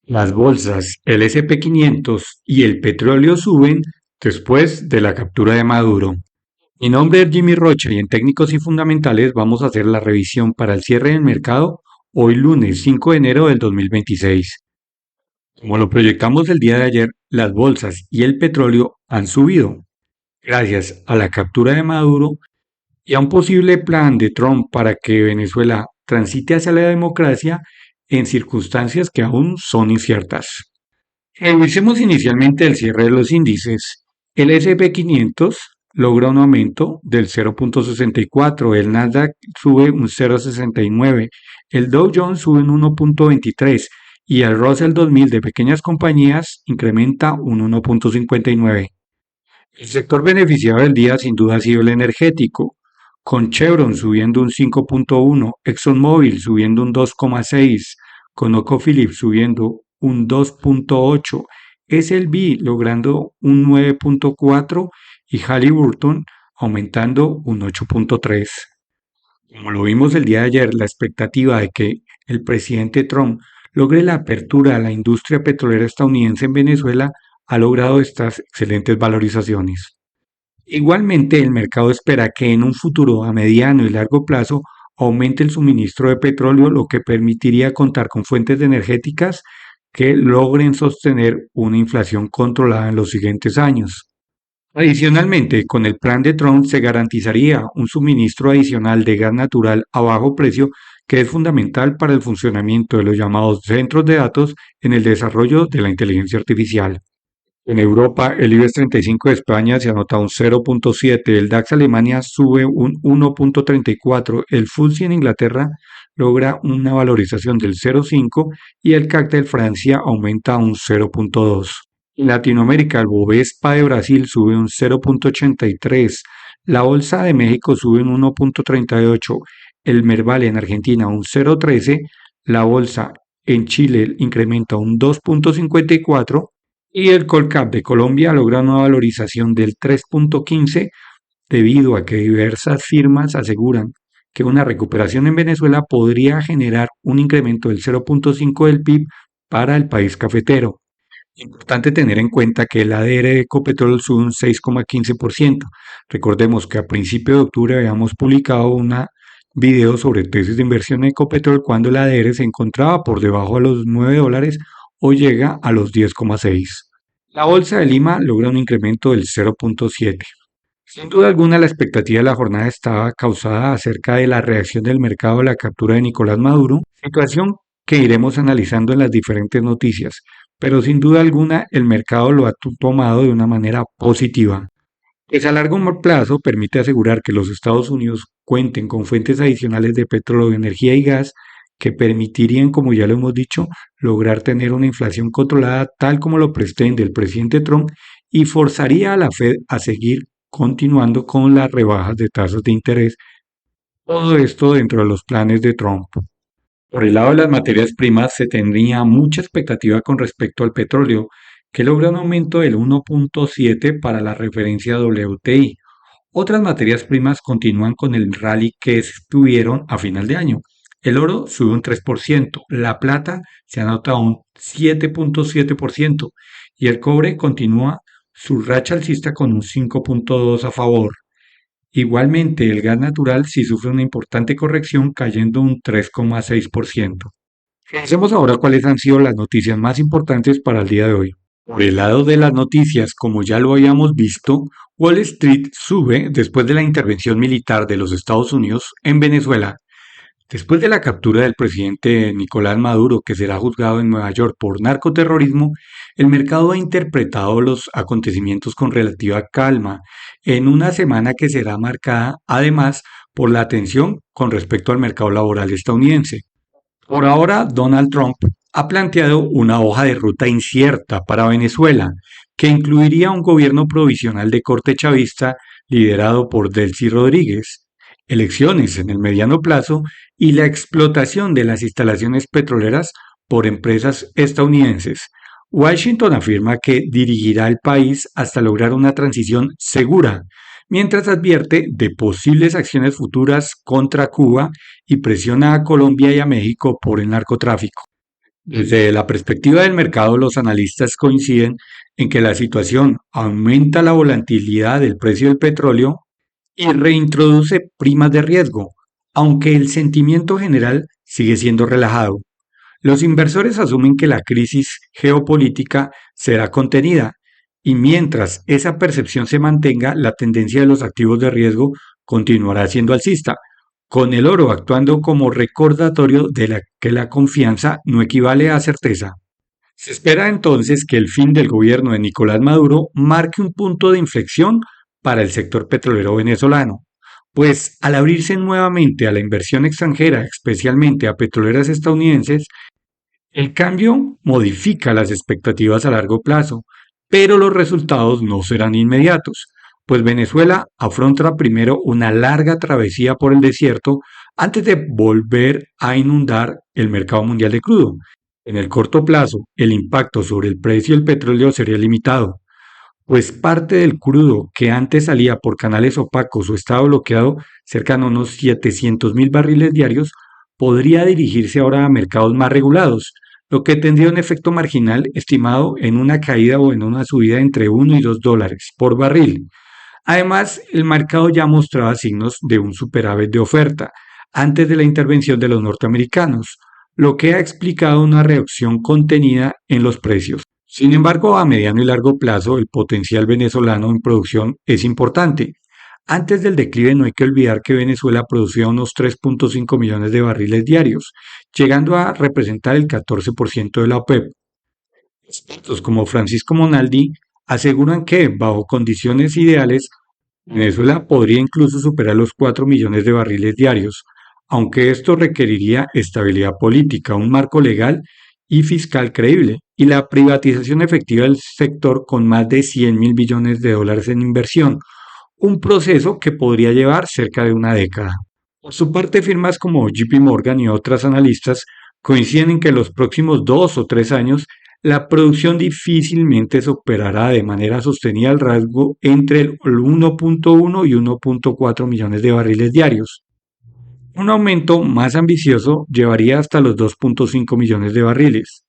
Las bolsas, el S&P 500 y el petróleo suben después de la captura de Maduro. Mi nombre es Jimmy Rocha y en Técnicos y Fundamentales vamos a hacer la revisión para el cierre del mercado hoy lunes 5 de enero del 2026. Como lo proyectamos el día de ayer, las bolsas y el petróleo han subido gracias a la captura de Maduro y a un posible plan de Trump para que Venezuela transite hacia la democracia en circunstancias que aún son inciertas. Revisemos inicialmente el cierre de los índices. El S&P 500 logra un aumento del 0.64, el Nasdaq sube un 0.69, el Dow Jones sube un 1.23 y el Russell 2000 de pequeñas compañías incrementa un 1.59. El sector beneficiado del día sin duda ha sido el energético, con Chevron subiendo un 5.1, ExxonMobil subiendo un 2.6, ConocoPhillips subiendo un 2.8, SLB logrando un 9.4 y Halliburton aumentando un 8.3. Como lo vimos el día de ayer, la expectativa de que el presidente Trump logre la apertura a la industria petrolera estadounidense en Venezuela ha logrado estas excelentes valorizaciones. Igualmente, el mercado espera que en un futuro a mediano y largo plazo aumente el suministro de petróleo, lo que permitiría contar con fuentes energéticas que logren sostener una inflación controlada en los siguientes años. Adicionalmente, con el plan de Trump se garantizaría un suministro adicional de gas natural a bajo precio que es fundamental para el funcionamiento de los llamados centros de datos en el desarrollo de la inteligencia artificial. En Europa, el IBEX 35 de España se anota un 0.7, el DAX Alemania sube un 1.34, el FTSE en Inglaterra logra una valorización del 0.5 y el CAC de Francia aumenta un 0.2. En Latinoamérica, el Bovespa de Brasil sube un 0.83, la Bolsa de México sube un 1.38, el Merval en Argentina un 0.13, la Bolsa en Chile incrementa un 2.54 y el Colcap de Colombia logra una valorización del 3.15 debido a que diversas firmas aseguran que una recuperación en Venezuela podría generar un incremento del 0.5 del PIB para el país cafetero. Importante tener en cuenta que el ADR de Ecopetrol sube un 6,15%. Recordemos que a principios de octubre habíamos publicado un video sobre tesis de inversión en Ecopetrol cuando el ADR se encontraba por debajo de los $9 o llega a los 10,6. La bolsa de Lima logra un incremento del 0.7. Sin duda alguna, la expectativa de la jornada estaba causada acerca de la reacción del mercado a la captura de Nicolás Maduro, situación que iremos analizando en las diferentes noticias, pero sin duda alguna el mercado lo ha tomado de una manera positiva. Pues a largo plazo permite asegurar que los Estados Unidos cuenten con fuentes adicionales de petróleo, energía y gas que permitirían, como ya lo hemos dicho, lograr tener una inflación controlada tal como lo pretende el presidente Trump y forzaría a la Fed a seguir continuando con las rebajas de tasas de interés. Todo esto dentro de los planes de Trump. Por el lado de las materias primas, se tendría mucha expectativa con respecto al petróleo, que logra un aumento del 1.7 para la referencia WTI. Otras materias primas continúan con el rally que tuvieron a final de año. El oro sube un 3%, la plata se anota un 7.7% y el cobre continúa su racha alcista con un 5.2 a favor. Igualmente, el gas natural sí sufre una importante corrección cayendo un 3,6%. Pensemos ahora cuáles han sido las noticias más importantes para el día de hoy. Por el lado de las noticias, como ya lo habíamos visto, Wall Street sube después de la intervención militar de los Estados Unidos en Venezuela. Después de la captura del presidente Nicolás Maduro, que será juzgado en Nueva York por narcoterrorismo, el mercado ha interpretado los acontecimientos con relativa calma, en una semana que será marcada además por la atención con respecto al mercado laboral estadounidense. Por ahora, Donald Trump ha planteado una hoja de ruta incierta para Venezuela, que incluiría un gobierno provisional de corte chavista liderado por Delcy Rodríguez, elecciones en el mediano plazo y la explotación de las instalaciones petroleras por empresas estadounidenses. Washington afirma que dirigirá el país hasta lograr una transición segura, mientras advierte de posibles acciones futuras contra Cuba y presiona a Colombia y a México por el narcotráfico. Desde la perspectiva del mercado, los analistas coinciden en que la situación aumenta la volatilidad del precio del petróleo y reintroduce primas de riesgo, aunque el sentimiento general sigue siendo relajado. Los inversores asumen que la crisis geopolítica será contenida y mientras esa percepción se mantenga, la tendencia de los activos de riesgo continuará siendo alcista, con el oro actuando como recordatorio de que la confianza no equivale a certeza. Se espera entonces que el fin del gobierno de Nicolás Maduro marque un punto de inflexión para el sector petrolero venezolano, pues al abrirse nuevamente a la inversión extranjera, especialmente a petroleras estadounidenses, el cambio modifica las expectativas a largo plazo, pero los resultados no serán inmediatos, pues Venezuela afronta primero una larga travesía por el desierto antes de volver a inundar el mercado mundial de crudo. En el corto plazo, el impacto sobre el precio del petróleo sería limitado, pues parte del crudo que antes salía por canales opacos o estaba bloqueado cercano a unos 700.000 barriles diarios, podría dirigirse ahora a mercados más regulados, lo que tendría un efecto marginal estimado en una caída o en una subida entre $1 y $2 por barril. Además, el mercado ya mostraba signos de un superávit de oferta antes de la intervención de los norteamericanos, lo que ha explicado una reacción contenida en los precios. Sin embargo, a mediano y largo plazo, el potencial venezolano en producción es importante. Antes del declive no hay que olvidar que Venezuela producía unos 3.5 millones de barriles diarios, llegando a representar el 14% de la OPEP. Expertos como Francisco Monaldi aseguran que, bajo condiciones ideales, Venezuela podría incluso superar los 4 millones de barriles diarios, aunque esto requeriría estabilidad política, un marco legal y fiscal creíble, y la privatización efectiva del sector con más de 100.000 billones de dólares en inversión, un proceso que podría llevar cerca de una década. Por su parte, firmas como JP Morgan y otras analistas coinciden en que en los próximos 2 o 3 años la producción difícilmente superará de manera sostenida el rasgo entre el 1.1 y 1.4 millones de barriles diarios. Un aumento más ambicioso llevaría hasta los 2.5 millones de barriles,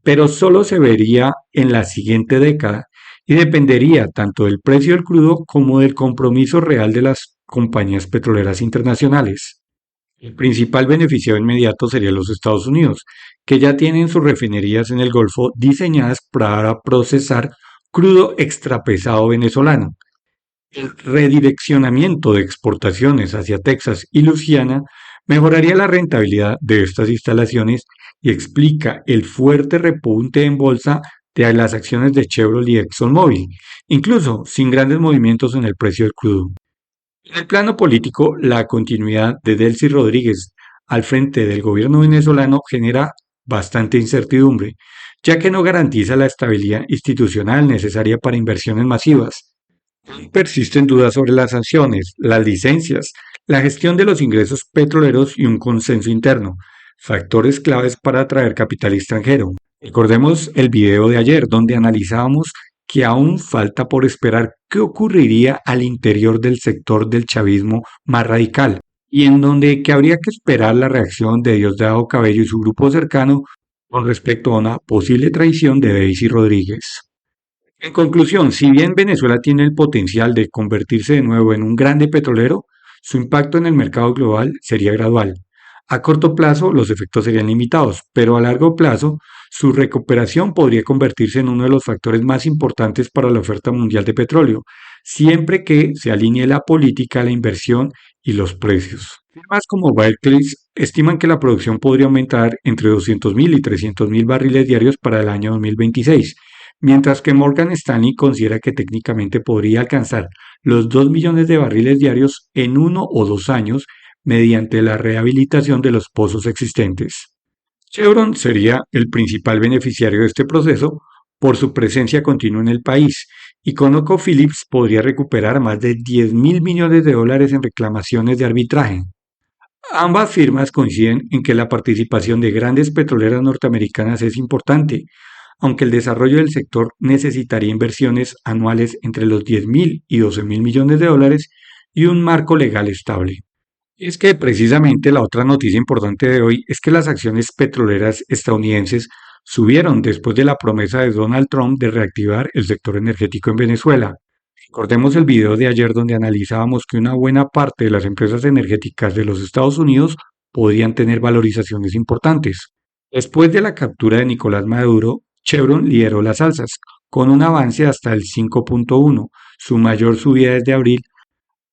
pero solo se vería en la siguiente década y dependería tanto del precio del crudo como del compromiso real de las compañías petroleras internacionales. El principal beneficiado inmediato sería los Estados Unidos, que ya tienen sus refinerías en el Golfo diseñadas para procesar crudo extrapesado venezolano. El redireccionamiento de exportaciones hacia Texas y Luisiana mejoraría la rentabilidad de estas instalaciones y explica el fuerte repunte en bolsa de las acciones de Chevrolet y ExxonMobil, incluso sin grandes movimientos en el precio del crudo. En el plano político, la continuidad de Delcy Rodríguez al frente del gobierno venezolano genera bastante incertidumbre, ya que no garantiza la estabilidad institucional necesaria para inversiones masivas. Persisten dudas sobre las sanciones, las licencias, la gestión de los ingresos petroleros y un consenso interno, factores claves para atraer capital extranjero. Recordemos el video de ayer donde analizábamos que aún falta por esperar qué ocurriría al interior del sector del chavismo más radical y en donde que habría que esperar la reacción de Diosdado Cabello y su grupo cercano con respecto a una posible traición de Daisy Rodríguez. En conclusión, si bien Venezuela tiene el potencial de convertirse de nuevo en un grande petrolero, su impacto en el mercado global sería gradual. A corto plazo los efectos serían limitados, pero a largo plazo su recuperación podría convertirse en uno de los factores más importantes para la oferta mundial de petróleo, siempre que se alinee la política, la inversión y los precios. Firmas como Barclays estiman que la producción podría aumentar entre 200.000 y 300.000 barriles diarios para el año 2026, mientras que Morgan Stanley considera que técnicamente podría alcanzar los 2 millones de barriles diarios en 1 o 2 años mediante la rehabilitación de los pozos existentes. Chevron sería el principal beneficiario de este proceso por su presencia continua en el país, y ConocoPhillips podría recuperar más de 10.000 millones de dólares en reclamaciones de arbitraje. Ambas firmas coinciden en que la participación de grandes petroleras norteamericanas es importante, aunque el desarrollo del sector necesitaría inversiones anuales entre los 10.000 y 12.000 millones de dólares y un marco legal estable. Es que precisamente la otra noticia importante de hoy es que las acciones petroleras estadounidenses subieron después de la promesa de Donald Trump de reactivar el sector energético en Venezuela. Recordemos el video de ayer donde analizábamos que una buena parte de las empresas energéticas de los Estados Unidos podrían tener valorizaciones importantes. Después de la captura de Nicolás Maduro, Chevron lideró las alzas, con un avance hasta el 5.1, su mayor subida desde abril,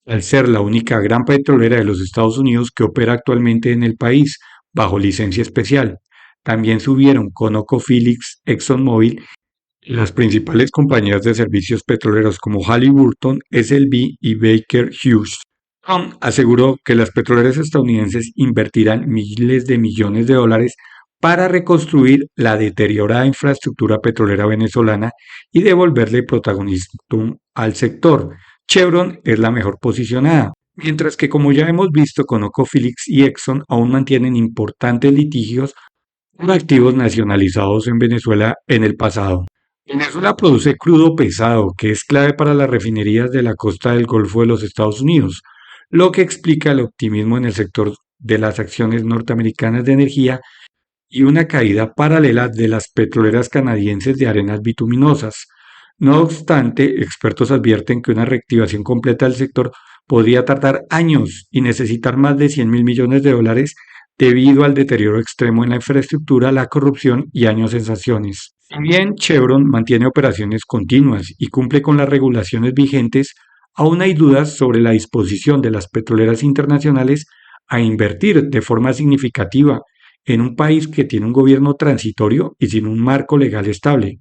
al ser la única gran petrolera de los Estados Unidos que opera actualmente en el país, bajo licencia especial. También subieron ConocoPhillips, ExxonMobil y las principales compañías de servicios petroleros como Halliburton, SLB y Baker Hughes. Trump aseguró que las petroleras estadounidenses invertirán miles de millones de dólares para reconstruir la deteriorada infraestructura petrolera venezolana y devolverle protagonismo al sector. Chevron es la mejor posicionada, mientras que como ya hemos visto, ConocoPhillips y Exxon aún mantienen importantes litigios por activos nacionalizados en Venezuela en el pasado. Venezuela produce crudo pesado, que es clave para las refinerías de la costa del Golfo de los Estados Unidos, lo que explica el optimismo en el sector de las acciones norteamericanas de energía y una caída paralela de las petroleras canadienses de arenas bituminosas. No obstante, expertos advierten que una reactivación completa del sector podría tardar años y necesitar más de 100 mil millones de dólares debido al deterioro extremo en la infraestructura, la corrupción y años en sanciones. Si bien Chevron mantiene operaciones continuas y cumple con las regulaciones vigentes, aún hay dudas sobre la disposición de las petroleras internacionales a invertir de forma significativa en un país que tiene un gobierno transitorio y sin un marco legal estable.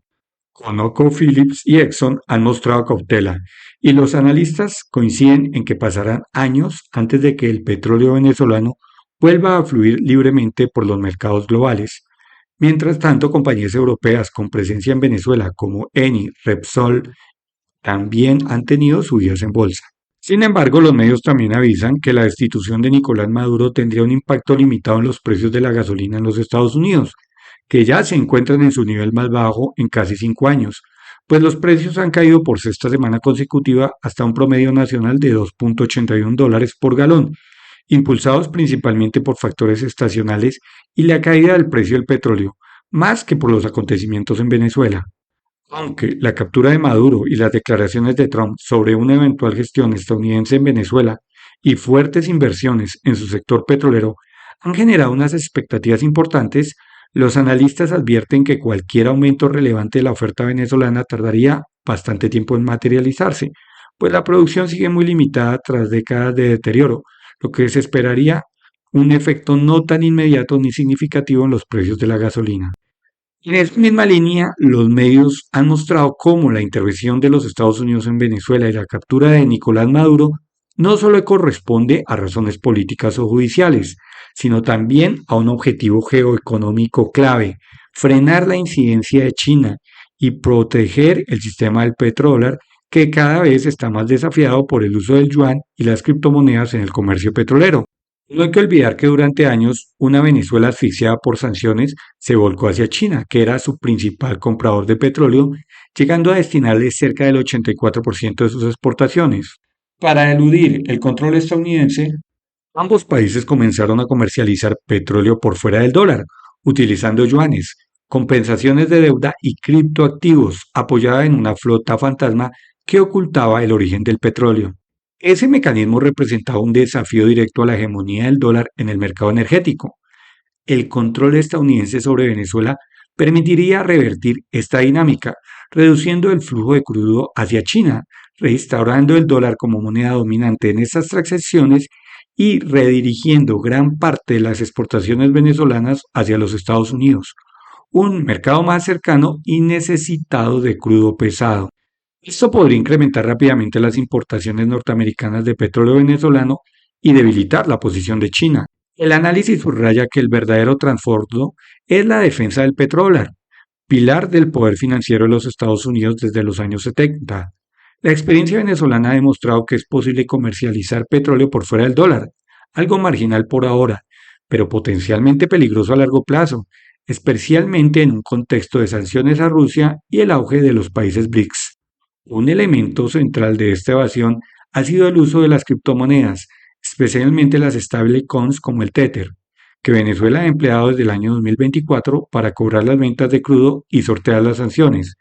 ConocoPhillips y Exxon han mostrado cautela, y los analistas coinciden en que pasarán años antes de que el petróleo venezolano vuelva a fluir libremente por los mercados globales. Mientras tanto, compañías europeas con presencia en Venezuela como Eni, Repsol, también han tenido subidas en bolsa. Sin embargo, los medios también avisan que la destitución de Nicolás Maduro tendría un impacto limitado en los precios de la gasolina en los Estados Unidos, que ya se encuentran en su nivel más bajo en casi 5 años, pues los precios han caído por sexta semana consecutiva hasta un promedio nacional de $2.81 por galón, impulsados principalmente por factores estacionales y la caída del precio del petróleo, más que por los acontecimientos en Venezuela. Aunque la captura de Maduro y las declaraciones de Trump sobre una eventual gestión estadounidense en Venezuela y fuertes inversiones en su sector petrolero han generado unas expectativas importantes, los analistas advierten que cualquier aumento relevante de la oferta venezolana tardaría bastante tiempo en materializarse, pues la producción sigue muy limitada tras décadas de deterioro, lo que se esperaría un efecto no tan inmediato ni significativo en los precios de la gasolina. En esa misma línea, los medios han mostrado cómo la intervención de los Estados Unidos en Venezuela y la captura de Nicolás Maduro no solo corresponde a razones políticas o judiciales, sino también a un objetivo geoeconómico clave: frenar la incidencia de China y proteger el sistema del petrodólar, que cada vez está más desafiado por el uso del yuan y las criptomonedas en el comercio petrolero. No hay que olvidar que durante años una Venezuela asfixiada por sanciones se volcó hacia China, que era su principal comprador de petróleo, llegando a destinarle cerca del 84% de sus exportaciones. Para eludir el control estadounidense, ambos países comenzaron a comercializar petróleo por fuera del dólar, utilizando yuanes, compensaciones de deuda y criptoactivos, apoyada en una flota fantasma que ocultaba el origen del petróleo. Ese mecanismo representaba un desafío directo a la hegemonía del dólar en el mercado energético. El control estadounidense sobre Venezuela permitiría revertir esta dinámica, reduciendo el flujo de crudo hacia China, restaurando el dólar como moneda dominante en estas transacciones y redirigiendo gran parte de las exportaciones venezolanas hacia los Estados Unidos, un mercado más cercano y necesitado de crudo pesado. Esto podría incrementar rápidamente las importaciones norteamericanas de petróleo venezolano y debilitar la posición de China. El análisis subraya que el verdadero trasfondo es la defensa del petrodólar, pilar del poder financiero de los Estados Unidos desde los años 70. La experiencia venezolana ha demostrado que es posible comercializar petróleo por fuera del dólar, algo marginal por ahora, pero potencialmente peligroso a largo plazo, especialmente en un contexto de sanciones a Rusia y el auge de los países BRICS. Un elemento central de esta evasión ha sido el uso de las criptomonedas, especialmente las stablecoins como el Tether, que Venezuela ha empleado desde el año 2024 para cobrar las ventas de crudo y sortear las sanciones.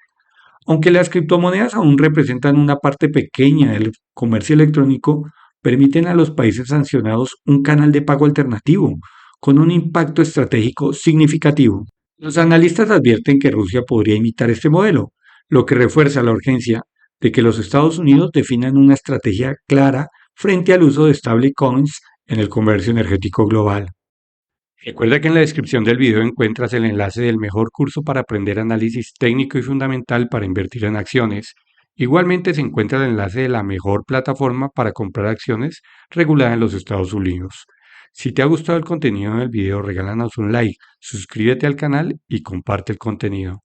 Aunque las criptomonedas aún representan una parte pequeña del comercio electrónico, permiten a los países sancionados un canal de pago alternativo, con un impacto estratégico significativo. Los analistas advierten que Rusia podría imitar este modelo, lo que refuerza la urgencia de que los Estados Unidos definan una estrategia clara frente al uso de stablecoins en el comercio energético global. Recuerda que en la descripción del video encuentras el enlace del mejor curso para aprender análisis técnico y fundamental para invertir en acciones. Igualmente se encuentra el enlace de la mejor plataforma para comprar acciones regulada en los Estados Unidos. Si te ha gustado el contenido del video, regálanos un like, suscríbete al canal y comparte el contenido.